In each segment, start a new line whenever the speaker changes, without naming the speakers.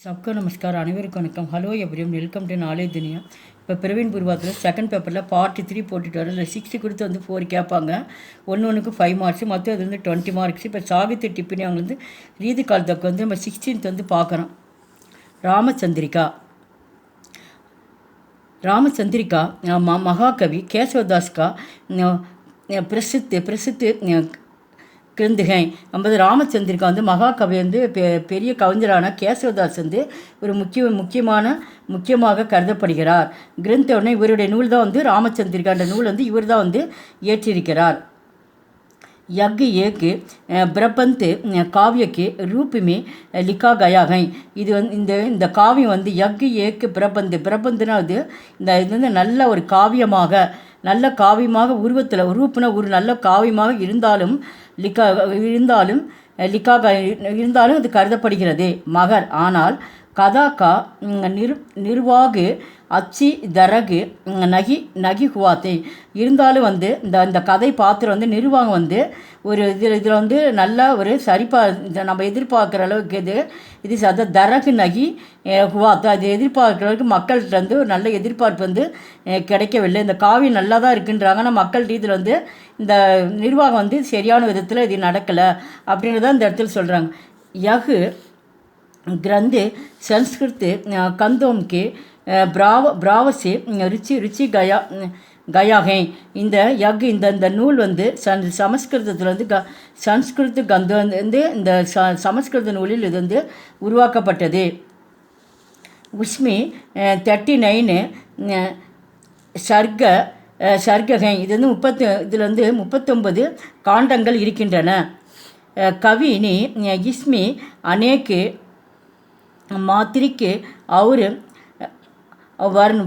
सबको नमस्कार அனைவருக்கும் வணக்கம். ஹலோ எவ்ரியம், வெல்கம் டு நாலேஜ் துனியா. இப்போ பிரவீன் பூர்வாத்தில் செகண்ட் பேப்பரில் பார்ட் 3 போட்டுட்டு வர இல்லை 6 கொடுத்து வந்து 4 கேட்பாங்க. ஒன்றுக்கு 5 மார்க்ஸ், மற்ற அது வந்து 20 மார்க்ஸ். இப்போ சாகித்ய டிப்பினி அவங்க வந்து ரீதி காலத்துக்கு வந்து நம்ம 16th வந்து பார்க்குறோம். ராமச்சந்திரிகா மகாகவி கேசவதாஸ் का प्रसिद्ध கிருந்துகை நம்ம ராமச்சந்திரிகா வந்து மகாகவி வந்து பெரிய கவிஞரான கேசவதாஸ் வந்து ஒரு முக்கியமாக கருதப்படுகிறார். கிரந்த உடனே இவருடைய நூல் தான் வந்து ராமச்சந்திரிகான்ற நூல் வந்து இவர் தான் வந்து இயற்றியிருக்கிறார். यज्ञ एक பிரபந்த் காவியக்கு ரூப் में लिखा गया है. இது வந்து இந்த காவியம் வந்து யக் ஏக் பிரபந்துனா அது இது வந்து நல்ல ஒரு காவியமாக உருவத்தில் ரூப்னா ஒரு நல்ல காவியமாக இருந்தாலும் அது கருதப்படுகிறது. மகர் ஆனால் கதாக்கா நிர்வாகு அச்சி தரகு நகி ஹுவாத்தே இருந்தாலும் வந்து இந்த கதை பாத்திரம் வந்து நிர்வாகம் வந்து ஒரு இதில் வந்து நல்ல ஒரு நம்ம எதிர்பார்க்குற அளவுக்கு இது தரகு நகி ஹுவாத்து அது எதிர்பார்க்குற அளவுக்கு மக்கள்கிட்ட வந்து ஒரு நல்ல எதிர்பார்ப்பு வந்து கிடைக்கவில்லை. இந்த காவியம் நல்லா தான் இருக்குன்றாங்க, ஆனால் மக்கள் இதில் வந்து இந்த நிர்வாகம் வந்து சரியான விதத்தில் இது நடக்கலை அப்படின்றத இந்த இடத்துல சொல்கிறாங்க. யகு ग्रंथ संस्कृत कंदों के ब्राव से रुचि गया है. இந்த யக் இந்த நூல் வந்து சமஸ்கிருதத்தில் வந்து சன்ஸ்கிருத கந்தம் வந்து இந்த சமஸ்கிருத நூலில் இது வந்து உருவாக்கப்பட்டது. உஸ்மி 39 சர்ககை இது வந்து இதில் வந்து 39 காண்டங்கள் இருக்கின்றன. கவினி இஸ்மி அநேக்கு मात्रिके और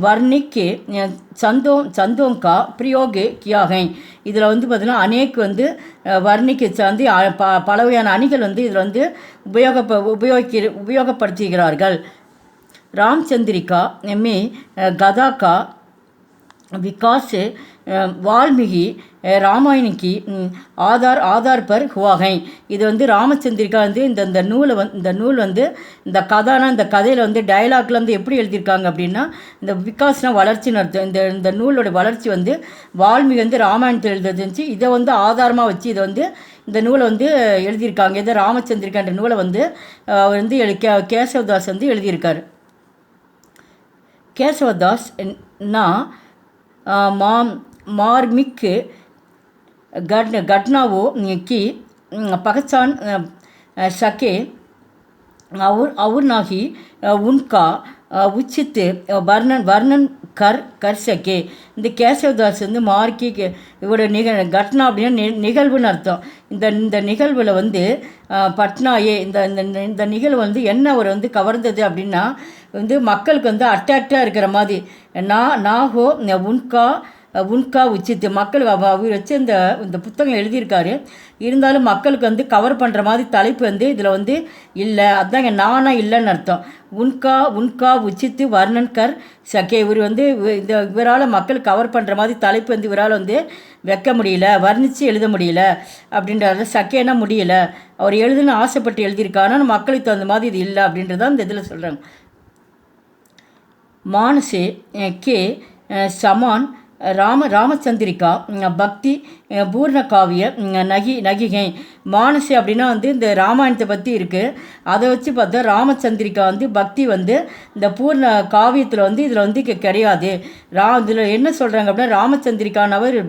वर्णिके சந்தோं का प्रयोग किया है. இதில் வந்து பார்த்திங்கன்னா அநேக்கு வந்து வர்ணிக்கு வந்து பல வகையான அணிகள் வந்து இதில் வந்து உபயோகப்படுத்துகிறார்கள். ராமச்சந்திரிகா மே கதா கா विकास वाल्मीकि रामायण की आधार पर हुआ है. இது வந்து ராமச்சந்திரிகா வந்து இந்த நூல் வந்து இந்த கதானா இந்த கதையில் வந்து டயலாக்ல வந்து எப்படி எழுதியிருக்காங்க அப்படின்னா இந்த விகாஸ்னா வளர்ச்சின்னு அர்த்தம். இந்த நூலோட வளர்ச்சி வந்து வால்மீகி வந்து ராமாயணத்தில் எழுதிருந்துச்சு. இதை வந்து ஆதாரமாக வச்சு இதை வந்து இந்த நூலை வந்து எழுதியிருக்காங்க. இதை ராமச்சந்திரிகான்ற நூலை வந்து அவர் வந்து கேசவதாஸ் வந்து எழுதியிருக்காரு. கேசவதாஸ் मार्मिक घटनाओं की पहचान सके और ना ही उनका उचित वर्णन कर सके. இந்த கேசவதாஸ் வந்து மார்க்கிக்கு இவரோட கட்னா அப்படின்னா நிகழ்வுன்னு அர்த்தம். இந்த நிகழ்வில் வந்து பட்னாயே இந்த நிகழ்வு வந்து என்ன ஒரு வந்து கவர்ந்தது அப்படின்னா வந்து மக்களுக்கு வந்து அட்ராக்டாக இருக்கிற மாதிரி நாகோ உன்கா உச்சித்து மக்கள் அவர் வச்சு இந்த புத்தகம் எழுதியிருக்காரு. இருந்தாலும் மக்களுக்கு வந்து கவர் பண்ணுற மாதிரி தலைப்பு வந்து இதில் வந்து இல்லை. அதுதாங்க நானா இல்லைன்னு அர்த்தம். உன்கா உச்சித்து வர்ணன் கர் சகே இவர் வந்து இவரால் மக்கள் கவர் பண்ணுற மாதிரி தலைப்பு வந்து இவரால் வந்து வைக்க முடியல, வர்ணித்து எழுத முடியல அப்படின்றது. சக்கேனா முடியல, அவர் எழுதுன்னு ஆசைப்பட்டு எழுதியிருக்காரு, ஆனால் மக்களுக்கு தகுந்த மாதிரி இது இல்லை அப்படின்றதான் இந்த இதில் சொல்கிறாங்க. मानसे के समान ராமச்சந்திரிகா பக்தி பூர்ண காவிய நகிகை. மானசி அப்படின்னா வந்து இந்த ராமாயணத்தை பற்றி இருக்குது. அதை வச்சு பார்த்தா ராமச்சந்திரிகா வந்து பக்தி வந்து இந்த பூர்ண காவியத்தில் வந்து இதில் வந்து கிடையாது. இதில் என்ன சொல்கிறாங்க அப்படின்னா ராமச்சந்திரிகானவர்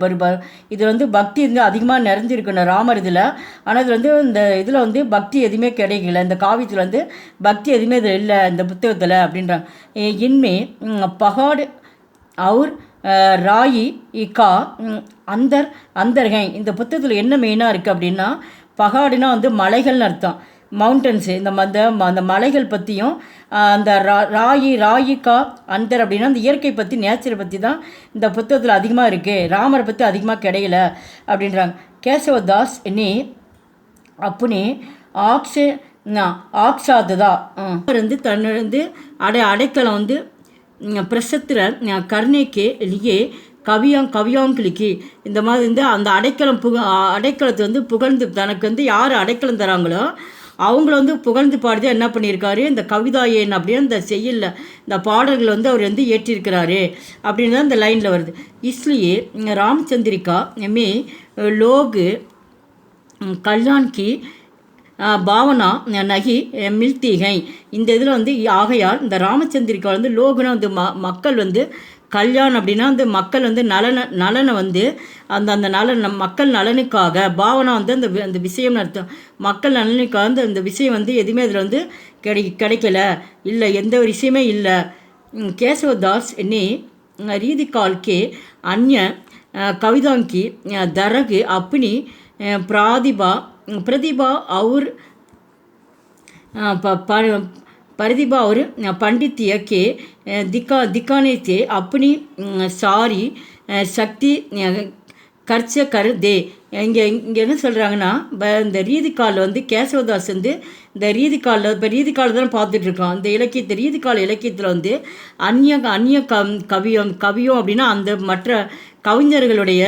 இதில் வந்து பக்தி வந்து அதிகமாக நிறைஞ்சிருக்கணும் ராமர் இதில். ஆனால் இதில் வந்து இந்த இதில் வந்து பக்தி எதுவுமே கிடைக்கல, இந்த காவியத்தில் வந்து பக்தி எதுவுமே இதில் இல்லை இந்த புத்தகத்தில் அப்படின்றாங்க. இன்மே பகாடு அவர் ராயி கா அந்தர்கை இந்த புத்தகத்தில் என்ன மெயினாக இருக்குது அப்படின்னா பகாடுனா வந்து மலைகள்னு அர்த்தம், மவுண்டன்ஸு. அந்த மலைகள் பற்றியும் அந்த ராயி கா அந்தர் அப்படின்னா அந்த இயற்கை பற்றி நேச்சரை பற்றி தான் இந்த புத்தகத்தில் அதிகமாக இருக்குது, ராமரை பற்றி அதிகமாக கிடையல அப்படின்றாங்க. கேசவதாஸ் நீ அப்படி ஆக்ஷாததா வந்து தன்னிருந்து அடைக்கலம் வந்து பிரசத்திர கர்ணேக்கே லியே கவியாங்கிலிக்கு இந்த மாதிரி வந்து அந்த அடைக்கலத்தை வந்து புகழ்ந்து தனக்கு வந்து யார் அடைக்கலம் தராங்களோ அவங்கள வந்து புகழ்ந்து பாடி தான் என்ன பண்ணியிருக்காரு, இந்த கவிதாயேன் அப்படின்னு இந்த செய்யுளில் இந்த பாடல்கள் வந்து அவர் வந்து ஏற்றிருக்கிறாரு அப்படின்னு தான் இந்த லைனில் வருது. இஸ்லியே ராமச்சந்திரிகா மே லோகு கல்யாண் கி பாவனா நகி மில்தீகை. இந்த இதில் வந்து ஆகையால் இந்த ராமச்சந்திரிகா வந்து லோகுனா வந்து மக்கள் வந்து கல்யாண் அப்படின்னா வந்து மக்கள் வந்து நலனை வந்து அந்த மக்கள் நலனுக்காக பாவனா வந்து அந்த விஷயம் அர்த்தம். மக்கள் நலனுக்காக அந்த விஷயம் வந்து எதுவுமே அதில் வந்து கிடைக்கல, இல்லை எந்த ஒரு விஷயமே இல்லை. கேசவதாஸ் நீ ரீதி கால்கே அந்நிய கவிதாங்கி தரகு अपनी प्रतिभा और प्रतिभा और पंडित्य के दिखाने से अपनी सारी शक्ति खर्च कर दे. இங்கே என்ன சொல்கிறாங்கன்னா, இந்த ரீதிக்காலில் வந்து கேசவதாஸ் வந்து இந்த ரீதிக்காலில் இப்போ ரீதிக்கால் தான் பார்த்துட்ருக்கோம். இந்த இலக்கியத்தை ரீதிக்கால இலக்கியத்தில் வந்து அந்நிய கவியம் அப்படின்னா அந்த மற்ற கவிஞர்களுடைய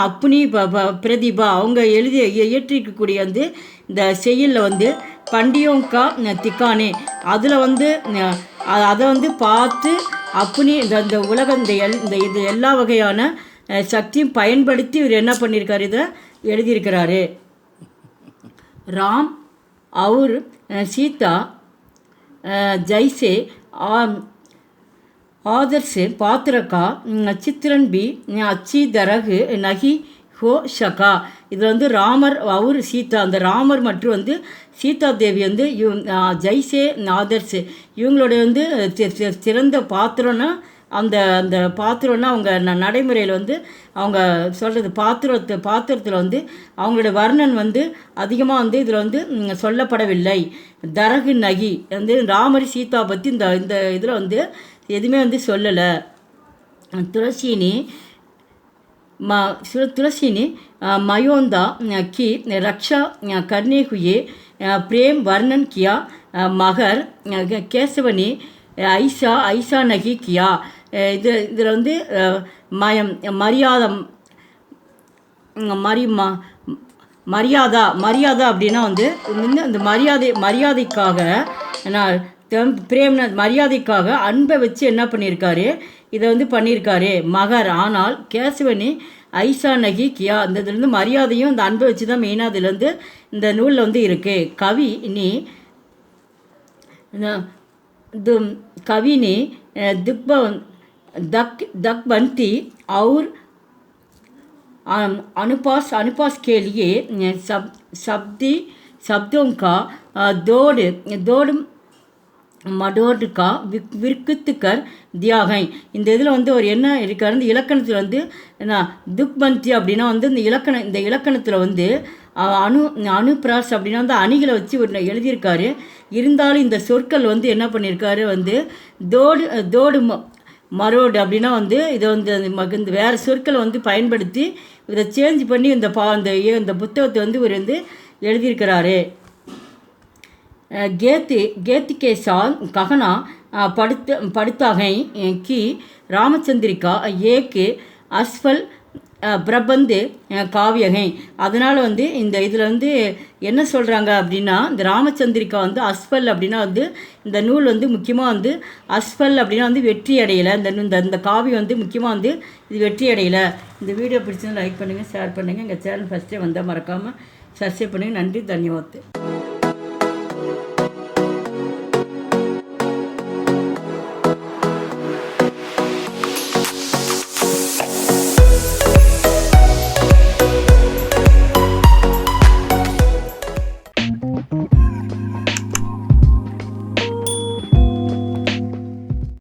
அப்புனி பிரதிபா அவங்க இயற்றிருக்கக்கூடிய வந்து இந்த செய்யுளில் வந்து பண்டியோங்கா திக்கானே அதில் வந்து அதை வந்து பார்த்து அப்புனி இந்த உலகம் இந்த இது எல்லா வகையான சக்தியும் பயன்படுத்தி இவர் என்ன பண்ணியிருக்காரு, இதை எழுதியிருக்கிறாரு. ராம் அவர் சீதா ஜெய்சே आदर्श पात्र का चित्रण भी अच्छी तरह नहीं हो सका. இதில் வந்து ராமர் அவர் சீதா அந்த ராமர் மற்றும் வந்து சீதா தேவி வந்து ஜெய்சே ஆதர்ஸ் இவங்களுடைய வந்து சிறந்த பாத்திரம்னா அந்த பாத்திரம்னா அவங்க நடைமுறையில் வந்து அவங்க சொல்கிறது பாத்திரத்தில் வந்து அவங்களோட வர்ணன் வந்து அதிகமாக வந்து இதில் வந்து சொல்லப்படவில்லை. தரகு நகி வந்து ராமர் சீதா பற்றி இந்த இதில் வந்து எதுவுமே வந்து சொல்லலை. तुलसी मयोंदा की रक्षा करने हुए प्रेम वर्णन किया मगर केशवनी ऐसा नहीं किया. இதில் வந்து மரியாதை அப்படின்னா வந்து இந்த மரியாதைக்காக நான் பிரேம்நாத் மரியாதைக்காக அன்பை வச்சு என்ன பண்ணியிருக்காரு, இதை வந்து பண்ணியிருக்காரு மகர். ஆனால் கேசவனி ஐசா நகி கியா இந்த இதுலேருந்து மரியாதையும் இந்த அன்பை வச்சு தான் மெயினாக இதுலேருந்து இந்த நூலில் வந்து இருக்குது. கவினி दकबंती और अनुपास के लिए शब्दों का दौड़ மடோடு கா விற்குத்துக்கர் தியாகை. இந்த இதில் வந்து ஒரு என்ன இருக்காரு, இந்த இலக்கணத்தில் வந்து என்ன துக்பந்தி அப்படின்னா வந்து இந்த இலக்கணத்தில் வந்து அனுப்பிராஸ் அப்படின்னா வந்து அணிகளை வச்சு ஒரு எழுதியிருக்காரு. இருந்தாலும் இந்த சொற்கள் வந்து என்ன பண்ணியிருக்காரு வந்து தோடு மரோடு அப்படின்னா வந்து இதை வந்து இந்த வேறு சொற்களை வந்து பயன்படுத்தி இதை சேஞ்ச் பண்ணி இந்த புத்தகத்தை வந்து இவர் வந்து எழுதியிருக்கிறாரு. गेत के साथ कहना पड़ता है कि रामचंद्रिका एक असफल பிரபந்த காவியகை. அதனால் வந்து இந்த இதில் வந்து என்ன சொல்கிறாங்க அப்படின்னா, இந்த ராமச்சந்திரிகா வந்து அஸ்ஃபல் அப்படின்னா வந்து இந்த நூல் வந்து முக்கியமாக வந்து அஸ்ஃபல் அப்படின்னா வந்து வெற்றி அடையலை. இந்த காவியம் வந்து முக்கியமாக வந்து இது வெற்றி அடையலை. இந்த வீடியோ பிடிச்சது லைக் பண்ணுங்கள், ஷேர் பண்ணுங்கள். எங்கள் சேனல் ஃபஸ்ட்டே வந்தால் மறக்காமல் சப்ஸ்கிரைப் பண்ணுங்கள். நன்றி, தன்யவாத்.